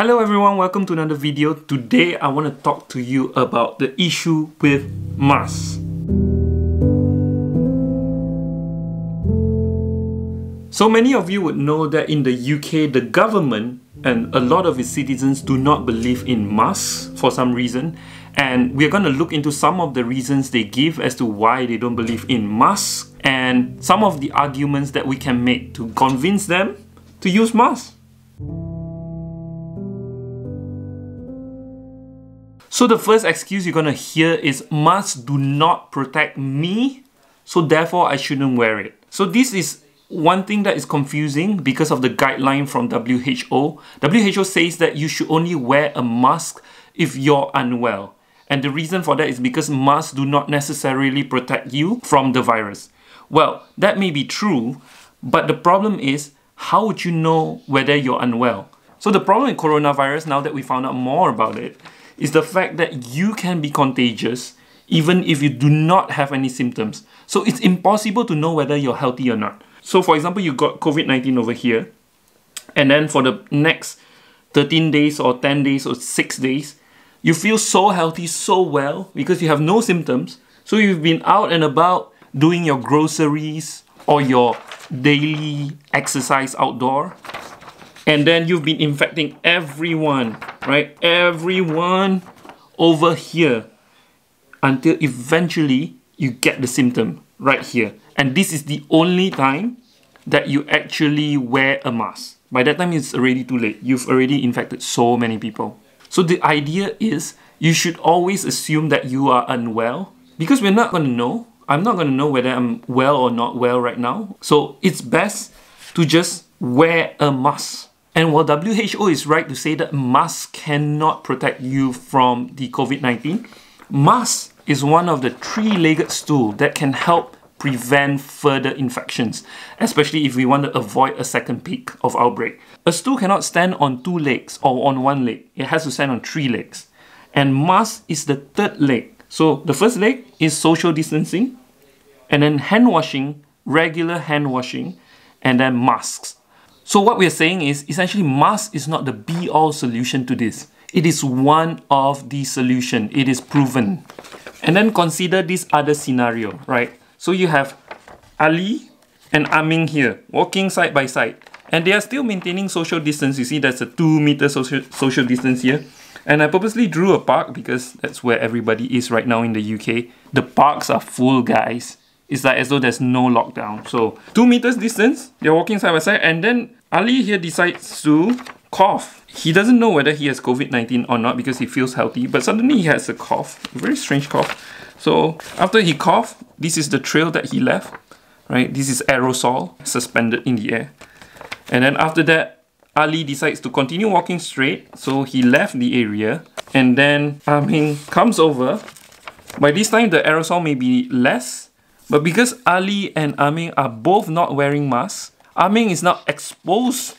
Hello everyone, welcome to another video. Today I want to talk to you about the issue with masks. So many of you would know that in the UK, the government and a lot of its citizens do not believe in masks for some reason. And we're going to look into some of the reasons they give as to why they don't believe in masks and some of the arguments that we can make to convince them to use masks. So the first excuse you're going to hear is masks do not protect me, so therefore I shouldn't wear it. So this is one thing that is confusing because of the guideline from WHO. WHO says that you should only wear a mask if you're unwell. And the reason for that is because masks do not necessarily protect you from the virus. Well, that may be true, but the problem is, how would you know whether you're unwell? So the problem with coronavirus, now that we found out more about it, is the fact that you can be contagious even if you do not have any symptoms. So it's impossible to know whether you're healthy or not. So for example, you got COVID-19 over here, and then for the next 13 days or 10 days or 6 days, you feel so healthy, so well, because you have no symptoms. So you've been out and about doing your groceries or your daily exercise outdoor, and then you've been infecting everyone, right? Everyone over here until eventually you get the symptom right here. And this is the only time that you actually wear a mask. By that time, it's already too late. You've already infected so many people. So the idea is you should always assume that you are unwell because we're not going to know. I'm not going to know whether I'm well or not well right now. So it's best to just wear a mask. And while WHO is right to say that masks cannot protect you from the COVID-19, mask is one of the three-legged stool that can help prevent further infections, especially if we want to avoid a second peak of outbreak. A stool cannot stand on two legs or on one leg. It has to stand on three legs. And mask is the third leg. So the first leg is social distancing, and then hand washing, regular hand washing, and then masks. So what we're saying is, essentially, mask is not the be-all solution to this. It is one of the solution. It is proven. And then consider this other scenario, right? So you have Ali and Aming here, walking side by side. And they are still maintaining social distance. You see, that's a 2-meter social distance here. And I purposely drew a park because that's where everybody is right now in the UK. The parks are full, guys. It's like as though there's no lockdown. So 2 meters distance, they're walking side by side, and then Ali here decides to cough. He doesn't know whether he has COVID-19 or not because he feels healthy, but suddenly he has a cough, a very strange cough. So after he coughed, this is the trail that he left, right? This is aerosol suspended in the air. And then after that, Ali decides to continue walking straight. So he left the area, and then Aming comes over. By this time, the aerosol may be less, but because Ali and Aming are both not wearing masks, Aming is now exposed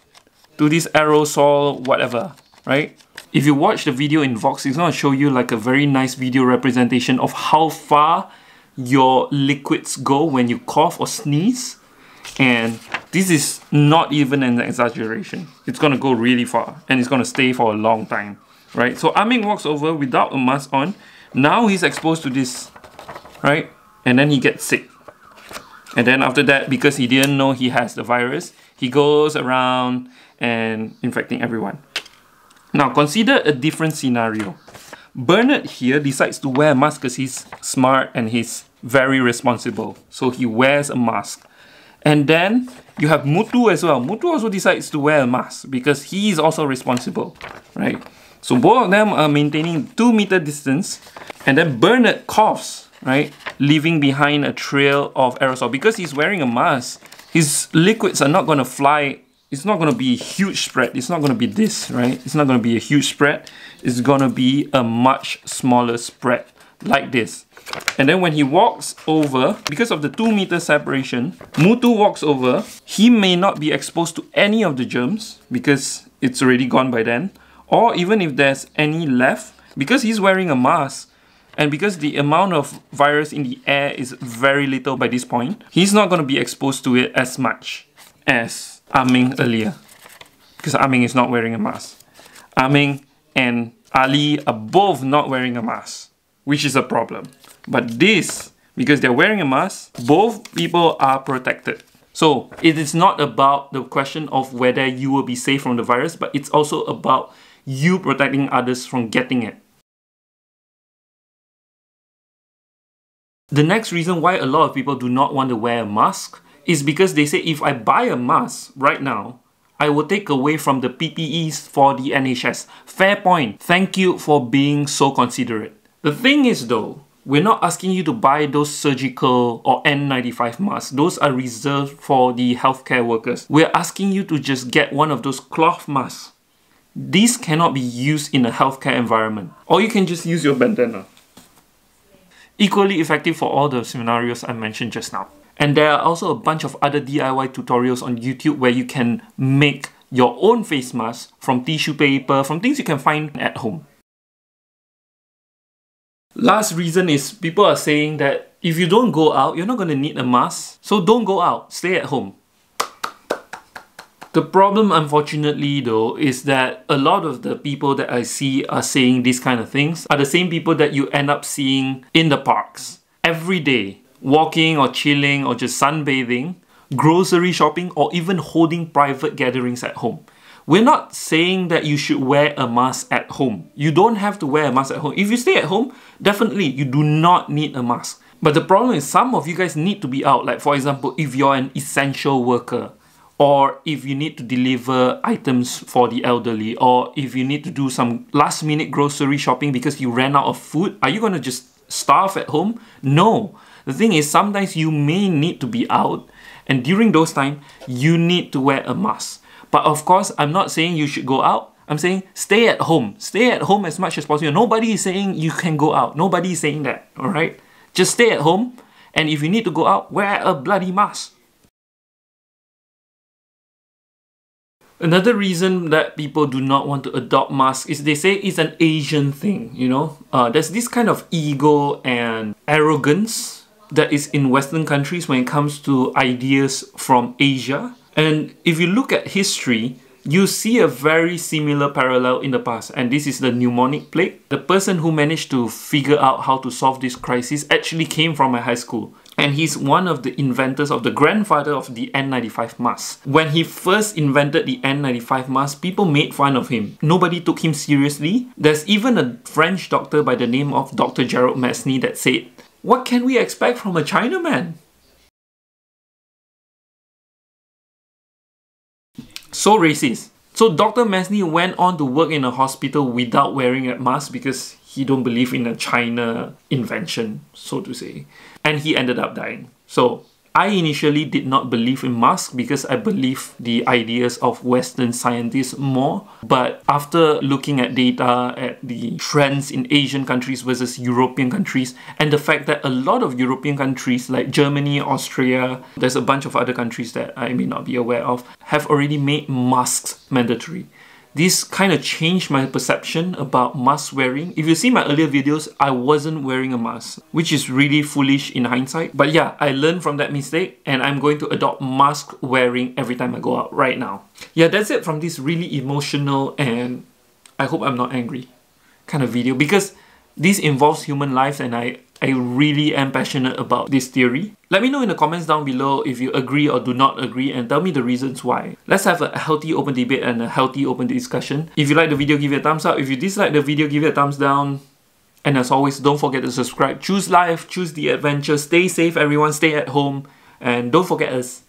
to this aerosol whatever, right? If you watch the video in Vox, it's going to show you like a very nice video representation of how far your liquids go when you cough or sneeze. And this is not even an exaggeration. It's going to go really far, and it's going to stay for a long time, right? So Aming walks over without a mask on. Now he's exposed to this, right? And then he gets sick. And then after that, because he didn't know he has the virus, he goes around and infecting everyone. Now consider a different scenario. Bernard here decides to wear a mask because he's smart and he's very responsible. So he wears a mask. And then you have Mutu as well. Mutu also decides to wear a mask because he is also responsible, right? So both of them are maintaining 2-meter distance. And then Bernard coughs, right? Leaving behind a trail of aerosol. Because he's wearing a mask, his liquids are not going to fly. It's not going to be a huge spread. It's not going to be this, right? It's not going to be a huge spread. It's going to be a much smaller spread, like this. And then when he walks over, because of the 2-meter separation, Mutu walks over. He may not be exposed to any of the germs because it's already gone by then. Or even if there's any left, because he's wearing a mask, and because the amount of virus in the air is very little by this point, he's not going to be exposed to it as much as Aming earlier. Because Aming is not wearing a mask. Aming and Ali are both not wearing a mask, which is a problem. But this, because they're wearing a mask, both people are protected. So it is not about the question of whether you will be safe from the virus, but it's also about you protecting others from getting it. The next reason why a lot of people do not want to wear a mask is because they say, if I buy a mask right now, I will take away from the PPEs for the NHS. Fair point. Thank you for being so considerate. The thing is though, we're not asking you to buy those surgical or N95 masks. Those are reserved for the healthcare workers. We're asking you to just get one of those cloth masks. These cannot be used in a healthcare environment. Or you can just use your bandana. Equally effective for all the scenarios I mentioned just now. And there are also a bunch of other DIY tutorials on YouTube where you can make your own face mask from tissue paper, from things you can find at home. Last reason is people are saying that if you don't go out, you're not going to need a mask. So don't go out, stay at home. The problem, unfortunately though, is that a lot of the people that I see are saying these kind of things are the same people that you end up seeing in the parks every day, walking or chilling or just sunbathing, grocery shopping, or even holding private gatherings at home. We're not saying that you should wear a mask at home. You don't have to wear a mask at home. If you stay at home, definitely you do not need a mask. But the problem is some of you guys need to be out. Like for example, if you're an essential worker, or if you need to deliver items for the elderly, or if you need to do some last minute grocery shopping because you ran out of food, are you going to just starve at home? No. The thing is, sometimes you may need to be out, and during those times, you need to wear a mask. But of course, I'm not saying you should go out. I'm saying stay at home. Stay at home as much as possible. Nobody is saying you can go out. Nobody is saying that, alright? Just stay at home, and if you need to go out, wear a bloody mask. Another reason that people do not want to adopt masks is they say it's an Asian thing, you know? There's this kind of ego and arrogance that is in Western countries when it comes to ideas from Asia. And if you look at history, you see a very similar parallel in the past, and this is the pneumonic plague. The person who managed to figure out how to solve this crisis actually came from my high school. And he's one of the inventors of the grandfather of the N95 mask. When he first invented the N95 mask, people made fun of him. Nobody took him seriously. There's even a French doctor by the name of Dr. Gerald Masny that said, "What can we expect from a Chinaman?" So racist. So Dr. Masny went on to work in a hospital without wearing a mask because he don't believe in a China invention, so to say. And he ended up dying. So I initially did not believe in masks because I believe the ideas of Western scientists more. But after looking at data, at the trends in Asian countries versus European countries, and the fact that a lot of European countries like Germany, Austria, there's a bunch of other countries that I may not be aware of, have already made masks mandatory. This kind of changed my perception about mask wearing. If you see my earlier videos, I wasn't wearing a mask, which is really foolish in hindsight. But yeah, I learned from that mistake, and I'm going to adopt mask wearing every time I go out right now. Yeah, that's it from this really emotional and I hope I'm not angry kind of video, because this involves human lives and I really am passionate about this theory. Let me know in the comments down below if you agree or do not agree, and tell me the reasons why. Let's have a healthy open debate and a healthy open discussion. If you like the video, give it a thumbs up. If you dislike the video, give it a thumbs down. And as always, don't forget to subscribe. Choose life, choose the adventure. Stay safe everyone, stay at home. And don't forget us.